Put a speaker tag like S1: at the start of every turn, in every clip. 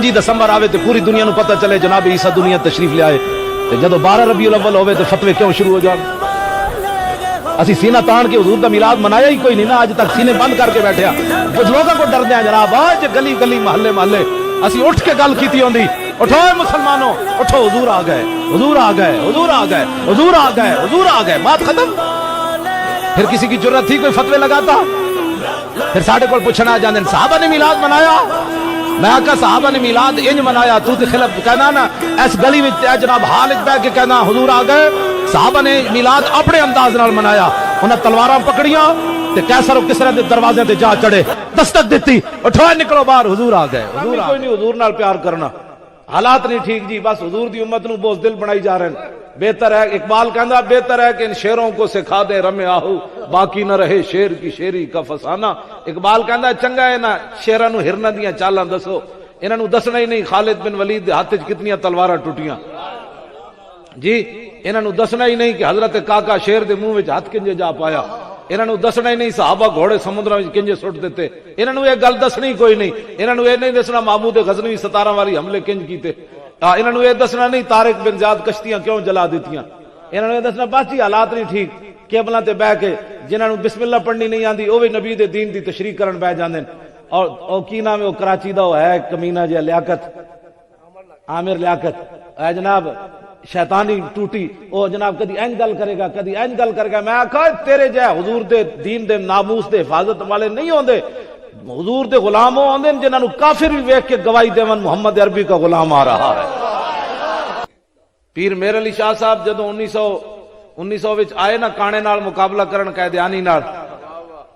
S1: 5 دسمبر آوے تو پوری دنیا نو پتہ چلے جناب عیسیٰ دنیا تشریف لے آئے، تے جدو 12 ربیع الاول ہوئے تو فتوے کیوں شروع ہو جان؟ اسی سینہ تان کے حضور دا میلاد منایا ہی کوئی نہیں نا، آج تک سینے بند کر کے بیٹھے ہیں، کچھ لوگوں کو ڈر دیا جناب، آج گلی گلی محلے محلے اسی اٹھ کے گل کیتی ہوندی، اٹھو مسلمانوں اٹھو، حضور آ گئے، حضور آ گئے، حضور آ گئے، حضور آ گئے، حضور آ گئے، بات ختم۔ پھر کسی کی جرت تھی کوئی فتوے لگاتا؟ پھر ساڑھے کو پوچھنا جاندے صحابہ نے میلاد منایا؟ میں کہا صحابہ نے میلاد انج منایا، تو تے خلاف کہنا نا اس گلی میں جناب حال اچ بیٹھ کے کہنا حضور آ گئے۔ صحابہ نے میلاد اپنے انداز نال منایا، انہاں تلواراں پکڑیاں تے کیسر و کسرا دے دروازے تے جا چڑھے، دستک دیتی، اٹھو نکلو باہر، حضور آ گئے۔ حضور کوئی نہیں حضور نال پیار کرنا، حالات نہیں ٹھیک جی، بس حضور دی امت نو بوزدل بنائی جا رہے ہیں۔ بہتر ہے اقبال کہندا بہتر ہے کہ ان شیروں کو سکھا دے رمے آہو، باقی نہ رہے شیر کی شیری کا فسانہ۔ اقبال کہندا چنگا ہے نا شیراں نو ہرنا دیاں چالاں دسو، انہاں نو دسنا ہی نہیں خالد بن ولید دے ہاتھ وچ کتنیاں تلواراں ٹوٹیاں جی، انہاں نو دسنا ہی نہیں کہ حضرت کاکا شیر دے منہ وچ ہاتھ کنجے جا پایا، انہاں نو دسنا ہی نہیں صحابہ گھوڑے سمندراں وچ کنجے سٹ دیتے، انہاں نو یہ گل دسنی کوئی نہیں، انہاں نو یہ نہیں دسنا محمود غزنوی 17 والی حملے کنج کیتے، انہاں نو یہ دسنا نہیں طارق بن زیاد کشتیاں کیوں جلا دیتیاں، انہاں نو یہ دسنا بس جی حالات نہیں ٹھیک، کیبلاں تے بیٹھ کے جنہاں نو بسم اللہ پڑھنی نہیں آندی او وی نبی دے دین دی تشریح کرن بیٹھ جاندے ہیں۔ اور کی نام ہے وہ کراچی دا وہ ہے کمینہ جی لیاقت، عامر لیاقت، اے جناب شیطانی ٹوٹی، او جناب کدی اینج گل کرے گا کدی اینج گل کرے گا، میں آکھا تیرے جے حضور دے دین دے ناموس دے حفاظت والے نہیں ہوندے، حضور دے غلام ہوندے جنہاں نو کافر بھی ویکھ کے گواہی دیون محمد عربی کا غلام آ رہا ہے۔ پیر میر علی شاہ صاحب جدوں 1900 وچ آئے نا کانے نال مقابلہ کرن قائدیانی نال،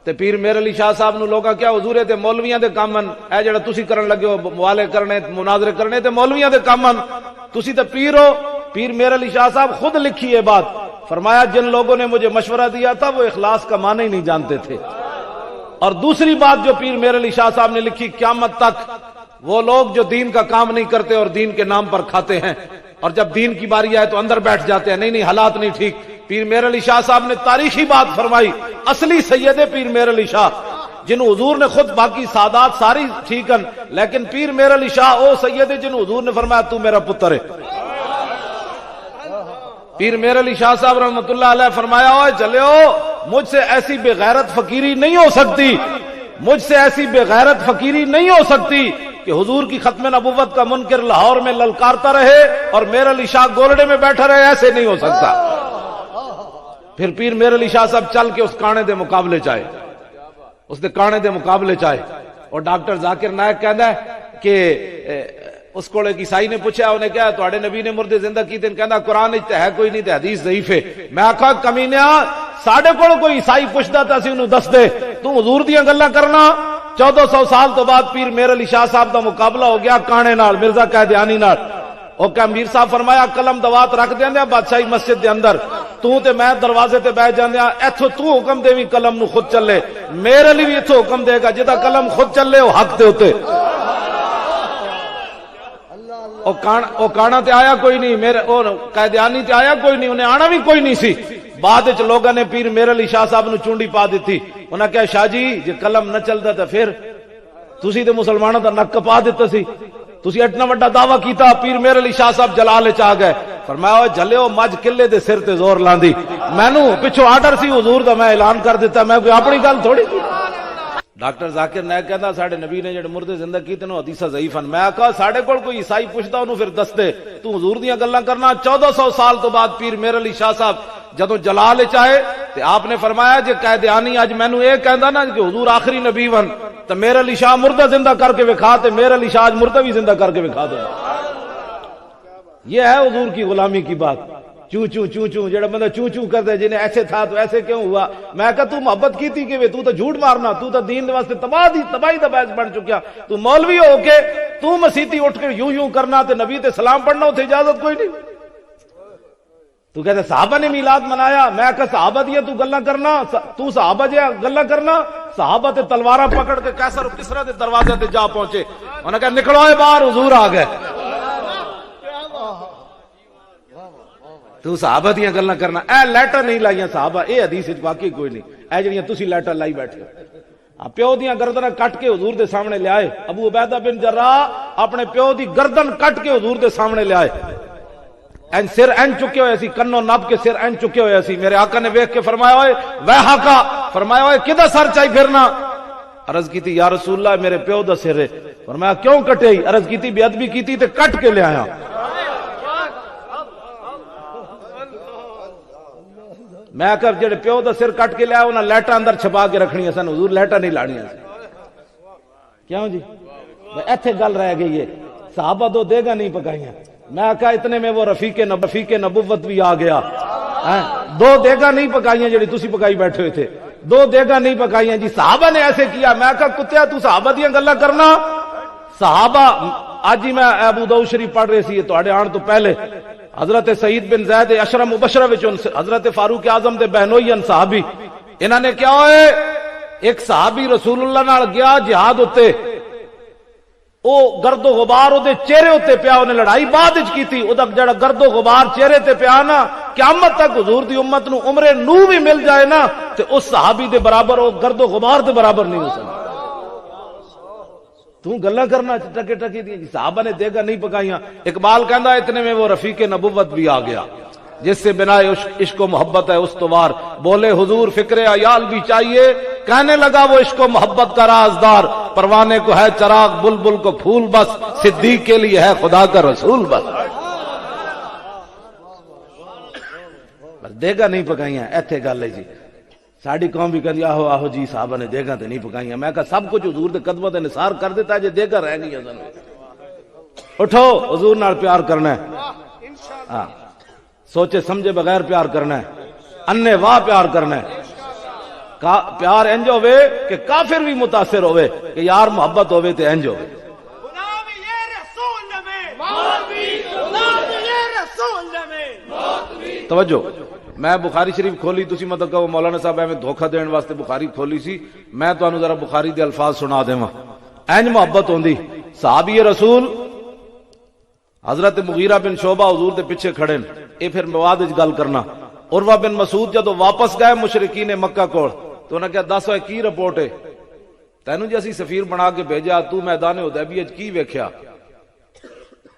S1: تے پیر میر علی شاہ صاحب نو لوگا کیا حضور تے مولویاں دے کام ہن، اے جڑا تسی کرن لگے ہو موالے کرنے مناظرے کرنے تے مولویاں دے کام ہن، تسی تے پیر ہو۔ پیر میر علی شاہ صاحب خود لکھی یہ بات، فرمایا جن لوگوں نے مجھے مشورہ دیا تھا وہ اخلاص کا معنی ہی نہیں جانتے تھے۔ اور دوسری بات جو پیر میر علی شاہ صاحب نے لکھی، قیامت تک وہ لوگ جو دین کا کام نہیں کرتے اور دین کے نام پر کھاتے ہیں، اور جب دین کی باری آئے تو اندر بیٹھ جاتے ہیں، نہیں حالات نہیں ٹھیک۔ پیر میر علی شاہ صاحب نے تاریخی بات فرمائی، اصلی سید پیر میر علی شاہ جنہوں حضور نے خود، باقی سادات ساری ٹھیک ہیں لیکن پیر میر علی شاہ او سید جنہوں حضور نے فرمایا تو میرا پتر ہے۔ پیر میر علی شاہ صاحب رحمۃ اللہ علیہ فرمایا اوے چلے ہو، مجھ سے ایسی بے غیرت فقیری نہیں ہو سکتی، مجھ سے ایسی بے غیرت فقیری نہیں ہو سکتی کہ حضور کی ختم نبوت کا منکر لاہور میں للکارتا رہے اور میر علی شاہ گولڑے میں بیٹھا رہے، ایسے نہیں ہو سکتا۔ پھر پیر میر علی شاہ صاحب چل کے اس کانے دے مقابلے چاہے، اس نے کانے دے مقابلے چاہے، اور ڈاکٹر ذاکر نائک کہندا ہے کہ اس کو ایک عیسائی نے پوچھا، انہیں کہا تواڈے نبی نے مردے زندہ کیتے، کہندا قرآن وچ ہے کوئی نہیں تے حدیث ضعیف ہے۔ میں آکھا کمینیا ساڈے کول کوئی عیسائی پوچھدا تے اسی انہوں دس دے، تو حضور دیاں گلاں کرنا۔ 1400 سال تو بعد پیر میر علی شاہ صاحب دا مقابلہ ہو گیا کانے نال، مرزا قائدیانی نال۔ او کہ امیر صاحب فرمایا قلم دوات رکھ دیندے بادشاہی مسجد دے اندر، تو تے میں دروازے تے بیٹھ جاندے ایتھوں تو حکم دے وی قلم نو خود چلے، میرے علی بھی ایتھوں حکم دے گا جدا قلم خود چلے او حق دے ہوتے۔ او کانا تے آیا کوئی نہیں، میرے او قائدیانی تے آیا کوئی نہیں، انہیں آنا بھی کوئی نہیں سی۔ بعد وچ لوگاں نے پیر میر علی شاہ صاحب نو چونڈی پا دیتی، انہاں کہا شاہ جی جے قلم نہ چلدا تے پھر تسی تے مسلماناں دا نک کپا دیتا سی، تسی اتنا بڑا دعویٰ کیتا۔ پیر میر علی شاہ صاحب جلال چ آ گئے، فرمایا جلیو مجھ قلعے دے سر تے زور لاندی، مینوں پچھو آرڈر سی حضور دا، میں اعلان کر دیتا، میں کوئی اپنی گل تھوڑی کی۔ ڈاکٹر ذاکر نائک کہندا ساڈے نبی نے جڑے مردے زندہ کیتے نو حدیثاں ضعیف ہیں۔ میں کہا ساڈے کول کوئی عیسائی پوچھدا انہوں پھر دس دے، تو حضور دیاں گلاں کرنا۔ 1400 سال تو بعد پیر میر علی شاہ صاحب جدوں جلال وچ آئے تے آپ نے فرمایا جے قائدیانی اج مینوں اے کہندا نا کہ حضور آخری نبی ون تے میر علی شاہ مردہ زندہ کر کے وکھا، تے میر علی شاہ مردہ بھی زندہ کر کے وکھا دے۔ یہ ہے حضور کی غلامی کی بات۔ چوں چوں چوں چوں جڑا بندہ چوں چوں کرتا ہے جنہیں ایسے تھا تو ایسے کیوں ہوا، میں کہا تو محبت کی تھی کہ تو جھوٹ مارنا، تو دین واسطے تباہی دا باعث بن چکیا، تو مولوی ہو کے تو مسیتی اٹھ کے یوں یوں کرنا تے نبی تے سلام پڑھنا اتنے اجازت کوئی نہیں۔ تو کہتے صحابہ نے میلاد منایا، میں کہا صحابہ دیا تو گلاں کرنا، تو صحابہ جیا گلاں کرنا، صحابہ تے تلوارہ پکڑ کے کیسر و کسرا دے دروازے تے جا پہنچے، انہوں نے کہا نکلو اے باہر حضور آ گئے۔ تو صحابہ دیاں گلاں کرنا، اے لیٹر نہیں لائیاں صحابہ، اے حدیث وچ باقی کوئی نہیں، اے جڑیاں تسی لیٹر لائی بیٹھے پیو دیاں گردناں کٹ کے حضور دے سامنے لے آئے. ابو عبیدہ بن جراح اپنے پیو دی گردن کٹ کے حضور دے سامنے لے آئے. این سر این چکے ہوئے سی, کنوں نب کے سر این چکے ہوئے سی. میرے آقا نے ویکھ کے فرمایا ہوئے ویہا کا, فرمایا ہوئے کدھر سر چاہی پھرنا. عرض کی تھی یا رسول اللہ میرے پیو دا سر ہے. فرمایا کیوں کٹے ہی؟ عرض کی تھی بے ادبی کی تھی تے کٹ کے لے آیا. میں کہ جڑے پیو دا سر کٹ کے لیا انہاں لیٹا اندر چھپا کے رکھنی سن, حضور لیٹا نہیں لانیاں سن. کیوں جی ایتھے گل رہ گئی ہے, صحابہ دو دیگا نہیں پکائیاں. میں کہا اتنے میں وہ رفیق نبوت بھی آ گیا. دو دیگا نہیں پکائیاں جڑی تسی پکائی بیٹھے ہوئے تھے, دو دیگا نہیں پکائیاں جی صحابہ نے ایسے کیا. میں کہا کتیا تو صحابہ دیاں گلاں کرنا. صحابہ آج ہی میں ابو داؤد شریف پڑھ رہے سی تواڈے آن تو پہلے, حضرت سعید بن زید اشرا مبشرہ وچ حضرت فاروق اعظم دے بہنوئی ان صحابی, انہاں نے کیا ہوئے ایک صحابی رسول اللہ نال گیا جہاد اتے, او گرد و غبار او دے چہرے اتے پیا, انہیں لڑائی بعد وچ کیتی, او دا جڑا گرد و غبار چہرے تے پیا نا, قیامت تک حضور دی امت نو عمر نو بھی مل جائے نا تے اس صحابی دے برابر او گرد و غبار دے برابر نہیں ہو سکتا. تو گلہ کرنا ٹکے ٹکی دی صحابہ نے دیگا نہیں پکائیاں. اقبال کہندا اتنے میں وہ رفیق نبوت بھی آ گیا جس سے بنا عشق و محبت ہے استوار. بولے حضور فکر عیال بھی چاہیے, کہنے لگا وہ عشق و محبت کا رازدار. پروانے کو ہے چراغ بلبل کو پھول بس, صدیق کے لیے ہے خدا کا رسول بس. دیگا نہیں پکائیاں ایتھے گل ہے جی. ساڑی قوم بھی کہتی آہو آہو جی صحابہ نے دیگا تے نہیں پکائیاں. میں کہا سب کچھ حضور دے قدموں تے نثار کر دیتا ہے جے دیگا رہ گئی ہے. اٹھو حضور نال پیار کرنا ہے, ہاں سوچے سمجھے بغیر پیار کرنا ہے, انے واہ پیار کرنا ہے. پیار انج ہوئے کہ کافر بھی متاثر ہوئے کہ یار محبت ہوئے تے انج ہوئے. توجہ, میں بخاری شریف کھولی, تسی مطلب کہ مولانا صاحب میں دھوکہ دین واسطے بخاری کھولی سی. میں تانوں ذرا بخاری دے الفاظ سنا دیواں. انج محبت ہوندی. صحابی رسول حضرت مغیرہ بن شعبہ حضور دے پیچھے کھڑے, اے پھر مواد وچ گل کرنا. عروہ بن مسعود جدو واپس گئے مشرکین مکہ کول تو انہاں کہا دس ہوئے کی رپورٹ ہے, تینوں جی اسی سفیر بنا کے بھیجا, تو میدان حدیبیہ وچ کی ویکھیا؟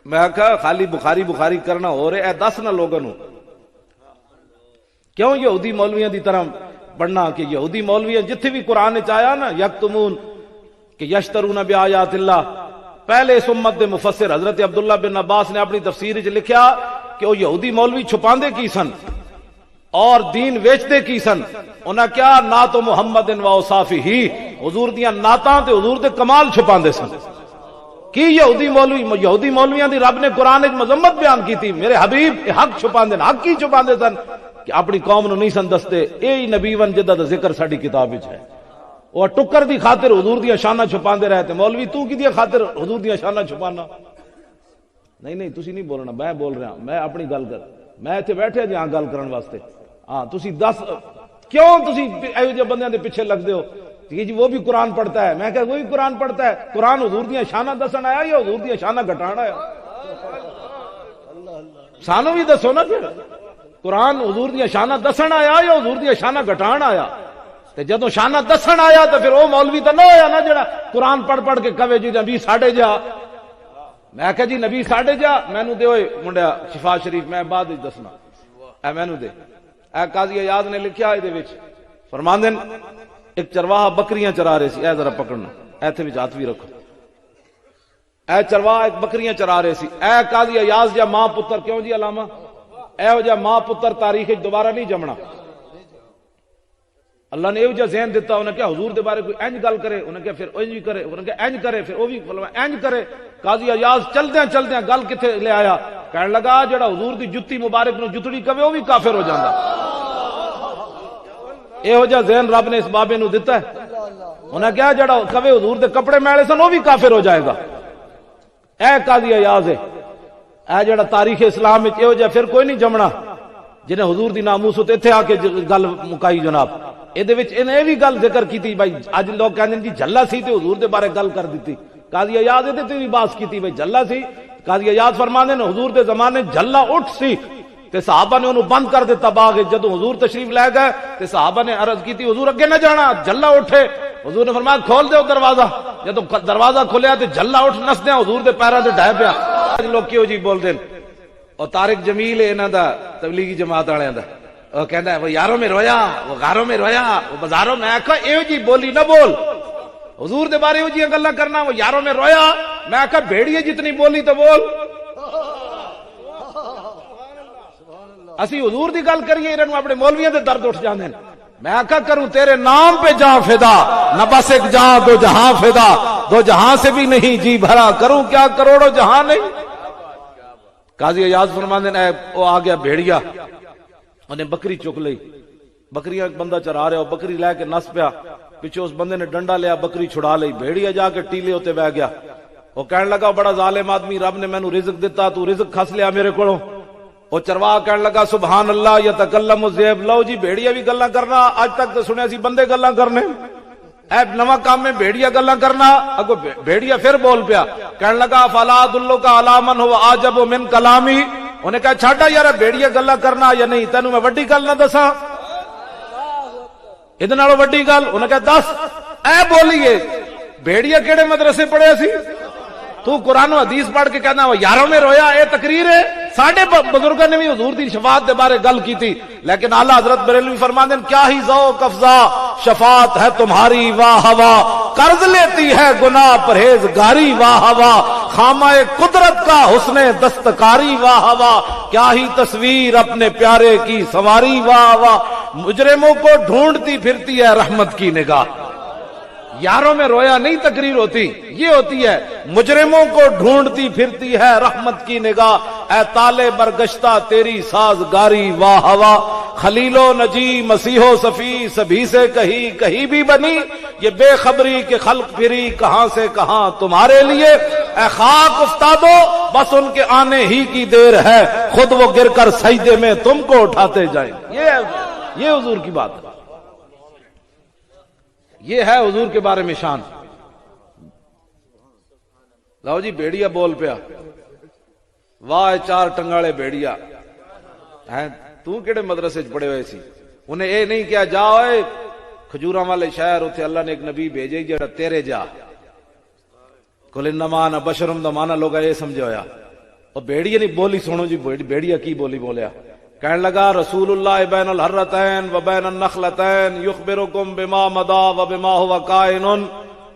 S1: میں کہا خالی بخاری کرنا ہو رہے, اے دس نہ لوگوں نو کیوں یہودی مولویاں دی طرح پڑھنا کہ یہودی مولویاں جتھے بھی قرآن وچ آیا نا یکتمون کہ یشترون بآیات اللہ, پہلے اس امت دے مفسر حضرت عبداللہ بن عباس نے اپنی تفسیر وچ لکھیا کہ وہ یہودی مولوی چھپاندے کی سن اور دین ویچتے کی سن. انہاں کیا نعت محمد و اوصافہ, حضور دیاں نعتاں تے حضور دے کمال چھپاندے سن. کی یہودی مولویاں دی رب نے قرآن وچ مذمت بیان کیتی, میرے حبیب حق چھپاندے, حق کی چھپاندے سن کہ اپنی قوم نو نہیں سن دستے. اے نبی ون جدہ دا ذکر ساڈی کتاب وچ ہے. وہ ٹکر دی خاطر حضور دیاں شاناں چھپاندے رہتے. مولوی تو کی دی خاطر حضور دیاں شاناں چھپانا؟ نہیں تسی نہیں بولنا, میں بول رہا, میں اپنی گل کر, میں ایتھے بیٹھے جہاں گل کرن واسطے. ہاں تسی دس کیوں تسی ایہو جے بندیاں دے پیچھے لگدے ہو کہ جی وہ بھی قرآن پڑھتا ہے. میں کہ وہی قرآن پڑھتا ہے. قرآن حضور دیاں شاناں دسن آیا یا حضور دیاں شاناں گھٹانا آیا؟ سانوں بھی دسو نا پھر, قرآن حضور دیاں شاناں دسن آیا یا حضور دیاں شاناں گھٹان آیا؟ تے جدوں شاناں دسن آیا تو پھر وہ مولوی تو نہ ہویا نا جڑا قرآن پڑھ کے کہے جی نبی ساڈے جا. میں کہ جی نبی ساڈے جا, مینوں دے ہوئے منڈیا شفا شریف, میں بعد وچ دسنا, اے مینوں دے. اے قاضی ایاز نے لکھیا اے دے وچ فرماندے ایک چرواہا بکریاں چرا رہے سی, اے ذرا پکڑنا, ایتھے وچ ہاتھ بھی رکھو. اے چرواہا ایک بکریاں چرا رہے سی. اے قاضی ایاز جا ماں پتر, کیوں جی علامہ, اے جا ماں پتر تاریخ وچ دوبارہ نہیں جمنا. اللہ نے ایو جا ذہن دیتا, انہیں کیا حضور دے بارے کوئی انج گل کرے, انہیں کیا پھر انج بھی کرے, انہیں کیا انج کرے, پھر وہ بھی انج کرے. قاضی ایاز چلدیاں گل کتے لے آیا, کہنے لگا جڑا حضور دی جتی مبارک نو جتڑی کہے وہ بھی کافر ہو جاندا. ایہو جا ذہن رب نے اس بابے نو دیتا ہے. انہیں کیا جڑا کہے حضور دے کپڑے میلے سن وہ بھی کافر ہو جائے گا. اے قاضی ایاز ہے, اے جڑا تاریخ اسلام وچ ایہو جا پھر کوئی نہیں جمنا جنہیں حضور دی ناموس تے ایتھے آ کے گل مکائی. جناب یہ بھی گل ذکر کی بھائی, اج لوگ کہتے ہیں جی جھلا سی تے حضور دے بارے گل کر دیتی. قاضی ایاز تے بھی باس کی بھائی جھلا سی. قاضی ایاز فرماندے نے حضور دے زمانے جھلا اٹھ سی تے صحابہ نے انہوں بند کر دیتا باغ. جدوں حضور تشریف لے گئے تے صحابہ نے عرض کی حضور اگے نہ جانا, جھلا اٹھے. حضور نے فرمایا کھول دو دروازہ. جدو دروازہ کھولیا تو جھلا اٹھ نسدیا حضور دے پیراں تے ڈھائے پیا. لوگ کیوں جی بول دین. اور طارق جمیل ہے انہاں دا تبلیغی جماعت والےاں دا, وہ کہندا ہے وہ یاروں میں رویا, وہ غاروں میں رویا, وہ بازاروں میں. آکھا ایو جی بولی نہ بول, حضور دے بارے ایو جی گلاں کرنا, وہ یاروں میں رویا. میں آکھا بھیڑیے جتنی بولی تو بول. اسی حضور دی گل کریے انہاں اپنے مولویاں دے درد اٹھ جاندے. میں آقا کروں تیرے نام پہ جہاں فدا, نہ بس ایک جہاں دو جہاں فدا, دو جہاں سے بھی نہیں جی بھرا, کروں کیا کروڑوں جہاں نہیں. قاضی ایاز فرماندے نے وہ آ گیا بھیڑیا, انہیں بکری چک لئی. بکریاں ایک بندہ چرا رہا, بکری لے کے نس پیا, پیچھے اس بندے نے ڈنڈا لیا, بکری چھڑا لئی. بھیڑیا جا کے ٹیلے ہوتے بہ گیا. وہ کہنے لگا بڑا ظالم آدمی, رب نے مینوں رزق دیتا, تو رزق کھس لیا میرے کولوں. وہ چرواہ کہنے لگا سبحان اللہ یتکلم الذئب. لو جی بھیڑیا بھی گلاں کرنا, اج تک تو سنیا سی بندے گلاں کرنے, اے نواں کام میں بھیڑیا گلاں کرنا. اگو بھیڑیا پھر بول پیا, کہنے لگا فلا ادلک علی من هو اعجب من کلامی. انہیں کہا چھاڑا یار بھیڑیا گلاں کرنا یا نہیں, تینوں میں وڈی گل نہ دساں, ادھے نالوں وڈی گل. انہیں کہا دس. اے بولیے بھیڑیا کیڑے مدرسے پڑھے سی, تو قرآن و حدیث پڑھ کے کہنا وہ یاروں میں رویا, اے تقریر ہے. ساڈے بزرگوں نے بھی حضور دی شفاعت دے بارے گل کی تھی, لیکن اعلیٰ حضرت بریلوی فرماتے ہیں کیا ہی ذوق افزا شفاعت ہے تمہاری واہ واہ, قرض لیتی ہے گناہ پرہیزگاری واہ واہ, خامہ قدرت کا حسن دستکاری واہ واہ, کیا ہی تصویر اپنے پیارے کی سواری واہ واہ, مجرموں کو ڈھونڈتی پھرتی ہے رحمت کی نگاہ. یاروں میں رویا نہیں تقریر ہوتی, یہ ہوتی ہے مجرموں کو ڈھونڈتی پھرتی ہے رحمت کی نگاہ. اے تالے برگشتہ تیری سازگاری واہ واہ, خلیل و نجی مسیح و صفی سبھی سے کہیں کہیں بھی بنی, یہ بے خبری کے خلق پھری کہاں سے کہاں تمہارے لیے. اے خاک افتادو بس ان کے آنے ہی کی دیر ہے, خود وہ گر کر سجدے میں تم کو اٹھاتے جائیں. یہ حضور کی بات ہے, یہ ہے حضور کے بارے میں شان. لو جی بھیڑیا بول پیا, واہ چار ٹنگاڑے بھیڑیا, تو کیڑے مدرسے پڑے ہوئے سی. انہیں اے نہیں کیا جاؤ اے کھجوراں والے شہر, اتنے اللہ نے ایک نبی بھیجے جڑا تیرے جا, قل انما انا بشر دا مانا لوگ یہ سمجھا ہویا. اور بھیڑیا نہیں بولی, سنو جی بھیڑیا کی بولی بولیا. کہنے لگا رسول اللہ بین الحرتین و بین النخلتین یخبرکم بما مدا و بما هو کائن.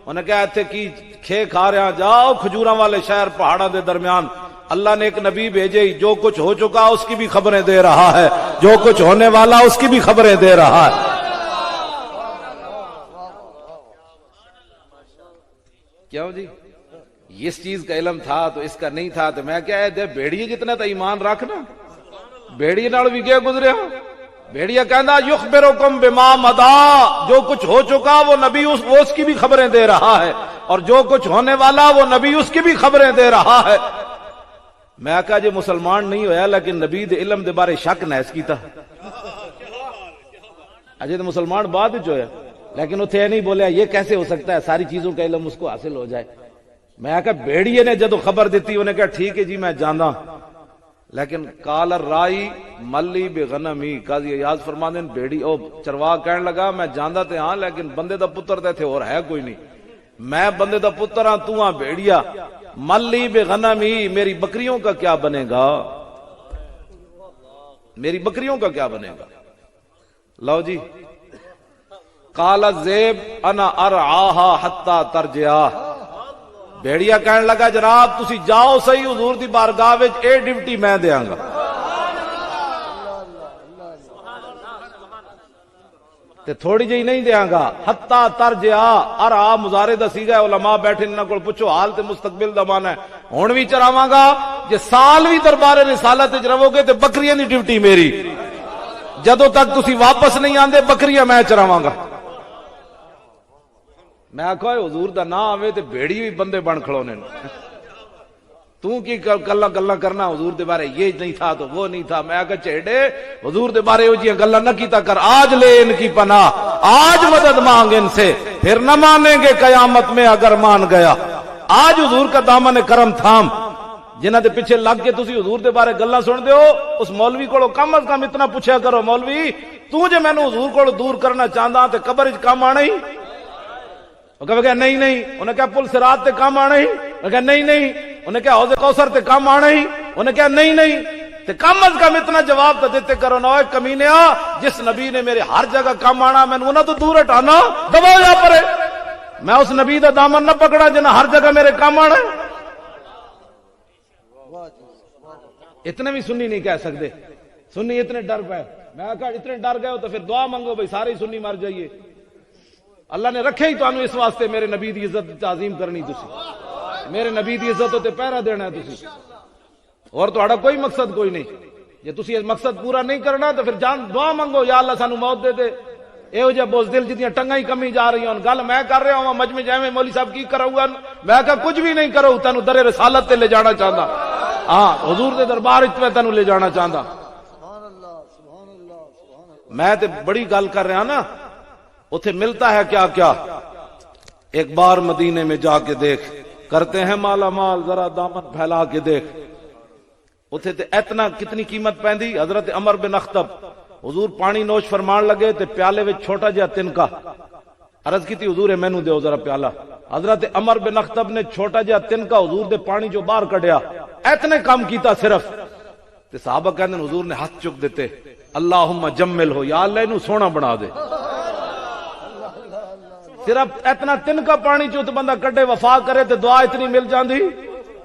S1: انہیں کہا اتھے کی کھے کھا رہا, جاؤ کھجوراں والے شہر پہاڑاں دے درمیان, اللہ نے ایک نبی بھیجے, جو کچھ ہو چکا اس کی بھی خبریں دے رہا ہے, جو کچھ ہونے والا اس کی بھی خبریں دے رہا ہے. کیوں جی اس چیز کا علم تھا تو اس کا نہیں تھا, تو میں کیا ہے بھیڑیے جتنا تو ایمان رکھنا. بھیڑیے نال بھی کیا گزریا, بھیڑیا کہندا یخبرکم بما مدا, جو کچھ ہو چکا وہ نبی وہ اس کی بھی خبریں دے رہا ہے, اور جو کچھ ہونے والا وہ نبی اس کی بھی خبریں دے رہا ہے. میں کہا جی مسلمان نہیں ہویا لیکن نبی دے علم دے بارے شک نہ اس کیتا, اجے تو مسلمان بعد وچ ہویا, لیکن اتھے یہ نہیں بولیا یہ کیسے ہو سکتا ہے ساری چیزوں کا علم اس کو حاصل ہو جائے. میں کہا بھیڑیے نے جدو خبر دیتی انہیں کہا ٹھیک ہے جی میں جانا, لیکن کال الرائی ملی بغنمی. قاضی ایاز فرماندے ہیں بھیڑی او چرواہ کہنے لگا میں جاندا تے ہاں لیکن بندے دا پتر تے تھے اور ہے کوئی نہیں, میں بندے دا پتر ہاں تو ہاں بھیڑیا. ملی بغنمی, میری بکریوں کا کیا بنے گا, میری بکریوں کا کیا بنے گا. لو جی قال الذئب انا ارعاها حتى ترجع. بھیڑیا کہنے لگا جناب تسی جاؤ صحیح حضور دی بارگاہ وچ, اے ڈیوٹی میں دیاں گا. تے تھوڑی جی نہیں دیاں گا, حتی ترجع. ارعا مضارع دا صیغہ ہے, علماء بیٹھے انہاں کول پوچھو حال تے مستقبل دا معنی ہے. ہن وی چراواں گا, جے سال وی دربار رسالت وچ رہو گے تے بکریاں دی ڈیوٹی میری, جدوں تک تسی واپس نہیں آندے بکریاں میں چراواں گا. میں آخو حضور دا نام آوے تے بھیڑی بھی بندے بن کھڑونے, تو کی گلاں گلاں کرنا حضور دے بارے یہ نہیں تھا تو وہ نہیں تھا. میں آخا چیڑے حضور دے بارے وہ جی گلاں نہ کیتا کر, آج لے ان کی پناہ, آج مدد مانگ ان سے, پھر نہ مانیں گے قیامت میں اگر مان گیا. آج حضور کا دامن کرم تھام, جنہ دے پیچھے لگ کے تسی حضور دے بارے گلاں سن دیو, اس مولوی کو کم از کم اتنا پوچھا کرو, مولوی تو جے مینوں حضور کو دور کرنا چاہندا تے قبر وچ کم آنا ہی. وہ کہا نہیں نہیں، انہیں کہا پل صراط تے کام آنا ہی، انہیں کہا نہیں نہیں، انہیں کہا حوض کوثر تے کام آنا ہی، انہیں کہا نہیں نہیں، تے کم از کم اتنا جواب تو دیتے کرو نا، اوے کمینیا، جس نبی نے میرے ہر جگہ کام آنا، میں نے انہوں تو دور ہٹانا، دباؤ جا پرے، میں اس نبی دا دامن نہ پکڑا جنہیں ہر جگہ میرے کام آنا ہے۔ اتنے بھی سنی نہیں کہہ سکتے، سنی اتنے ڈر پہ، میں کہا اتنے ڈر گئے ہو تو پھر دعا منگو بھائی سارے سنی مر جائیے۔ اللہ نے رکھے ہی تو اس واسطے میرے نبی دی عزت تعظیم کرنی، تسی میرے نبی دی عزت تے پہرا دینا ہے تسی، اور تہاڈا کوئی مقصد کوئی نہیں۔ جے تسی اس مقصد پورا نہیں کرنا تو پھر جان دعا منگو، یا اللہ سانو موت دے دے۔ یہو جہ بزدل جتنی ٹنگاں ہی کمی جا رہی ہیں، گل میں کر رہا ہوں مجمع جائیں مولوی صاحب کی کرو گا، میں کہا کچھ بھی نہیں کرو، تینوں در رسالت تے لے جانا چاہتا، ہاں حضور دے دربار وچ میں تینوں لے جانا چاہتا۔ میں تے بڑی گل کر رہا نا، اتھے ملتا ہے کیا کیا، ایک بار مدینے میں جا کے دیکھ، کرتے ہیں مالا مال، ذرا دامن پھیلا کے دیکھ، اتھے تے اتنا کتنی قیمت پیندی۔ حضرت عمر بن اخطب حضور پانی نوش فرمان لگے تے پیالے وچ چھوٹا جہا تنکا، عرض کی تھی حضور مینوں دیو ذرا پیالہ، حضرت عمر بن اخطب نے چھوٹا جہا تنکا حضور دے پانی جو باہر کڈیا، اتنے کام کیتا صرف، تے صحابہ کہندے حضور نے ہاتھ چک دیتے، اللہم جمل ہو، یا اللہ انہوں سونا بنا دے۔ صرف اتنا تنکا پانی چو تو بندہ کڈے وفا کرے تے دعا اتنی مل جاندی،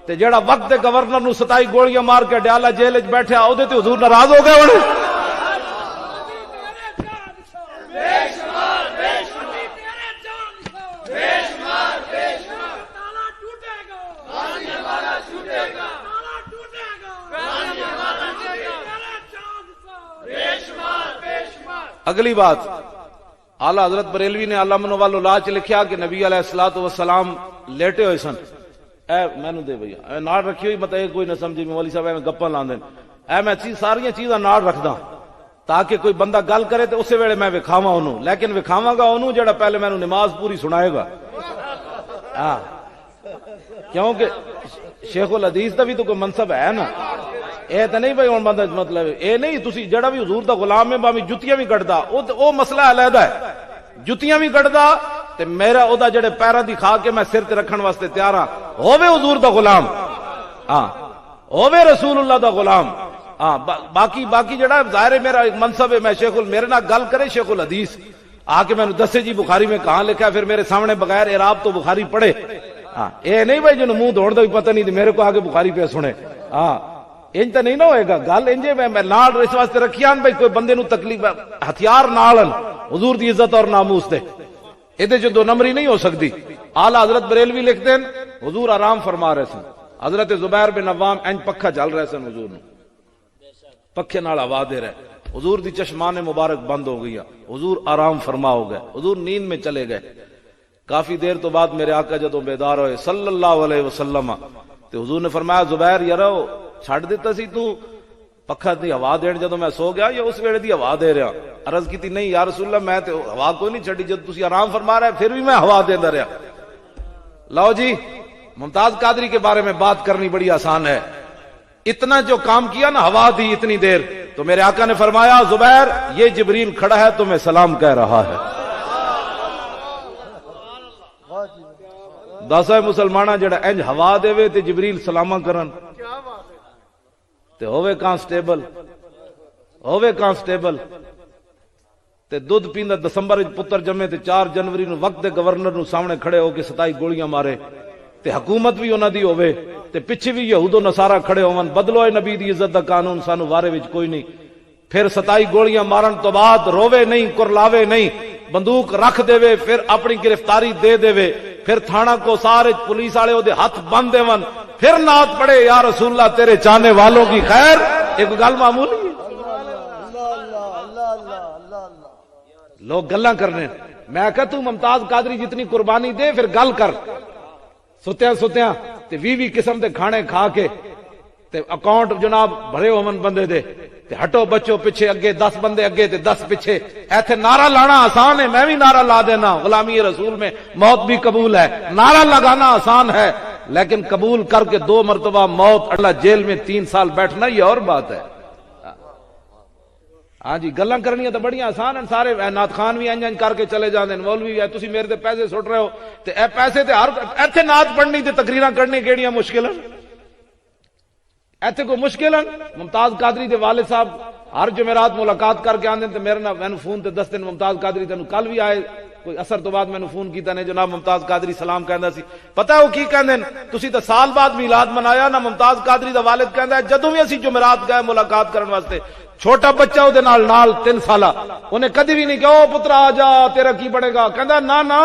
S1: تے جیڑا وقت دے گورنر نو 27 گولیاں مار کے ڈیالہ جیل وچ بیٹھا او دے تے حضور ناراض ہو گئے ہونے۔ اگلی بات، اعلیٰ حضرت بریلوی نے علامہ نوال اللہ چ لکھیا کہ نبی علیہ الصلوۃ والسلام لیٹے ہوئے سن، اے مینوں دے بھیا اے نال رکھی ہوئی، مت کوئی نہ سمجھی مولوی صاحب میں گپاں لاندے، اے میں ساری چیزاں نال رکھدا تاکہ کوئی بندہ گل کرے تے اسی ویلے میں وکھاواں اونوں، لیکن وکھاواں گا اونوں جڑا پہلے مینوں نماز پوری سنائے گا، ہاں کیونکہ شیخ الحدیث دا بھی تو کوئی منصب ہے نا، اے تے نہیں بھائی ہن بندہ مطلب اے نہیں تسی جڑا بھی حضور دا غلام ہے باویں جتیاں بھی کڈدا او مسئلہ علیحدہ ہے، جتیاں بھی کڈدا تے میرا او دا جڑے پیراں دی کھا کے میں سر تے رکھن واسطے تیار ہاں، ہووے حضور دا غلام، ہاں ہووے رسول اللہ دا غلام، ہاں باقی جڑا ظاہر ہے میرا ایک منصب ہے، میں میرے نال گل کرے شیخ الحدیث آ کے مینوں دسے جی بخاری میں کہاں لکھا ہے، پھر میرے سامنے بغیر اعراب تو بخاری پڑھے، ہاں اے نہیں بھائی جنوں منہ دھوڑ دا بھی پتہ نہیں تے میرے کو آ کے بخاری پہ سنے، ہاں انج تے نہیں نہ ہوئے گا گل، انجے میں نال اس واسطے رکھیاں بھائی کوئی بندے نو تکلیف ہتھیار نالن حضور دی عزت اور ناموس دے، ایدے جو دو نمبری نہیں ہو سکتی۔ اعلیٰ حضرت بریلوی لکھتے ہیں حضور آرام فرما رہے سن، حضرت زبیر بن عوام انج پکھا چل رہے سن، حضور نے پکھے نال ہوا دے رہے، حضور دی چشمان مبارک بند ہو گئی، حضور آرام فرما ہو گئے، حضور نیند میں چلے گئے۔ کافی دیر تو بعد میرے آقا جدوں بیدار ہوئے صلی اللہ علیہ وسلم تے حضور نے فرمایا زبیر یارو چھڑ دیتا سی تو پکھا دی ہوا دین جدوں میں سو گیا یا اس ویلے دی ہوا دے رہا؟ عرض کی نہیں یا رسول اللہ میں تے ہوا کوئی نہیں چھڑی، جد تسی آرام فرما رہے پھر بھی میں ہوا دیندا رہا۔ لو جی ممتاز قادری کے بارے میں بات کرنی بڑی آسان ہے، اتنا جو کام کیا نا ہوا دی اتنی دیر، تو میرے آقا نے فرمایا زبیر یہ جبریل کھڑا ہے تمہیں سلام کہہ رہا ہے۔ دسا مسلمانہ جڑا انج ہوا دے وے تے جبریل سلامہ کرن تے ہووے کانسٹیبل تے دودھ پیندا دسمبر وچ پتر جمے تے 4 جنوری نو وقت دے گورنر نو سامنے کھڑے ہو کے 27 گولیاں مارے تے حکومت بھی انہاں دی ہووے تے پیچھے بھی یہود و نصارا کھڑے ہون، بدلو اے نبی دی عزت دا قانون سانو وارے وچ کوئی نہیں، پھر 27 گولیاں مارن تو بعد رووے نہیں کرلاوے نہیں، بندوق رکھ دے وے، پھر اپنی گرفتاری دے دے وے، پھر تھانہ کو سارے پولیس والے او دے ہاتھ بند دے ون، پھر نعت پڑھے یا رسول اللہ تیرے چاہنے والوں کی خیر، ایک گل معمولی ہے، لوگ گلاں کرنے، میں کہا تو ممتاز قادری جتنی قربانی دے پھر گل کر، ستیاں تے 20 قسم دے کھانے کھا کے تے اکاؤنٹ جناب بھرے ہومن بندے دے تے ہٹو بچو پیچھے اگے 10 بندے اگے تے 10 پیچھے، ایتھے نعرہ لانا آسان ہے، میں بھی نعرہ لا دینا غلامی رسول میں موت بھی قبول ہے، نعرہ لگانا آسان ہے لیکن قبول کر کے 2 مرتبہ موت اللہ جیل میں 3 سال بیٹھنا یہ اور بات ہے۔ ہاں جی گلاں کرنیاں تو بڑی آسان ہیں، سارے نعت خان بھی انج کر کے چلے جاندے ہیں، مولوی بھی ہے، تسی میرے تے پیسے سٹ رہے ہو تے اے پیسے تے ہر ایتھے نعت پڑھنی تے تقریراں کرنی کیڑیاں مشکل ہیں؟ ایتھے کوئی مشکل ہیں؟ ممتاز قادری دے والد صاحب ہر جمعرات ملاقات کر کے آندے تے میرے نال مینوں فون تے دستے ممتاز قادری تینوں کل بھی آئے کوئی اثر تو بعد مینوں فون کیتا نے جناب ممتاز قادری سلام کہندا سی، پتہ ہے وہ کی کہندے تسی تے سال بعد میلاد منایا نا، ممتاز قادری دا والد کہندا ہے جدوں بھی اسی جمعرات گئے ملاقات کرن واسطے چھوٹا بچہ او دے نال 3 سالہ انہیں کدی بھی نہیں کہ او پترا آ جا تیرا کی بنے گا، کہندا نا نا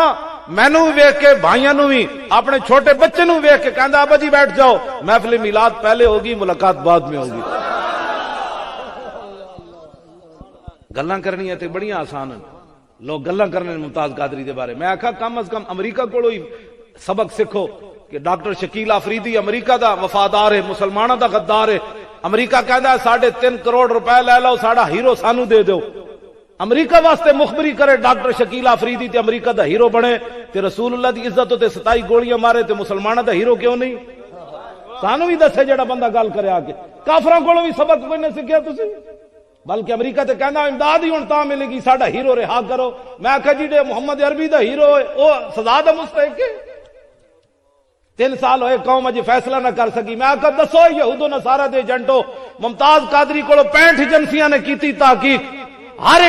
S1: مینوں بھی ویکھ کے بھائیاں نوں بھی اپنے چھوٹے بچے نوں ویکھ کے کہندا ابا جی بیٹھ جاؤ محفل میلاد پہلے ہوگی ملاقات بعد میں ہوگی۔ گلاں کرنیاں تے بڑیاں آسان ہیں، لوگ گلاں کرنے ممتاز قادری دے بارے میں آکھا کم از کم امریکہ کولو ہی سبق سکھو کہ ڈاکٹر شکیل آفریدی امریکہ دا وفادار ہے، مسلمانوں دا غدار ہے، امریکہ کہندا ہے 3.5 کروڑ روپے لے لو ساڈا ہیرو سانو دے دیو، امریکہ واسطے مخبری کرے ڈاکٹر شکیل آفریدی تے امریکہ دا ہیرو بنے تے رسول اللہ دی عزت تے 27 گولیاں مارے تے مسلمانوں دا ہیرو کیوں نہیں؟ سانو بھی دسے جڑا بندہ گل کرے آ کے، کافراں کولوں بھی سبق کوئی نہیں سکھیا تسی، بلکہ امریکہ تے کہنا امداد ہی ہن تاں ملے گی ساڈا ہیرو رہا کرو، میں آکھا جی محمد عربی دا ہیرو ہے او سزا دا مستحق ہے، 3 سال ہوئے قوم اج فیصلہ نہ کر سکی، میں آکھا دسو یہود و نصارا دے ایجنٹو ممتاز قادری کولو 65 ایجنسیاں نے کیتی تحقیق، ہر